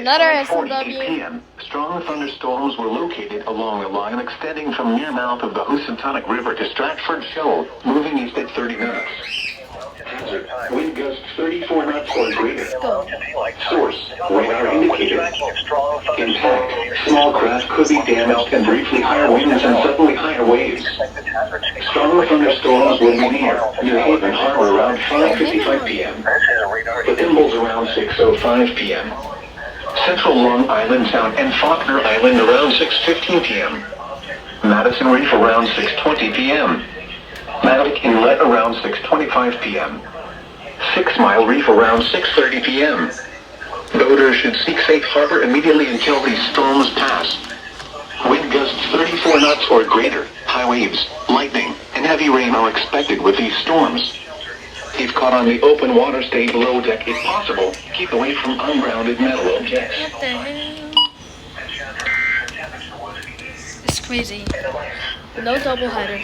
Another At 5:48 SMW. p.m., strong thunderstorms were located along the line extending from near mouth of the Housatonic River to Stratford Shoal, moving east at 30 knots. Hazard, wind gusts 34 knots or greater. Go. Source, radar indicated. Intact, small craft could be damaged and briefly higher winds and suddenly higher waves. Strong thunderstorms will be near New Haven Harbor around 5:55 p.m. The Thimbles around 6:05 p.m. Central Long Island Sound and Faulkner Island around 6:15 p.m. Madison Reef around 6:20 p.m. Matic Inlet around 6:25 p.m. 6 Mile Reef around 6:30 p.m. Boaters should seek safe harbor immediately until these storms pass. Wind gusts 34 knots or greater, high waves, lightning, and heavy rain are expected with these storms. If caught on the open water, stay below deck if possible. Keep away from ungrounded metal objects. What the hell? It's crazy. No double header.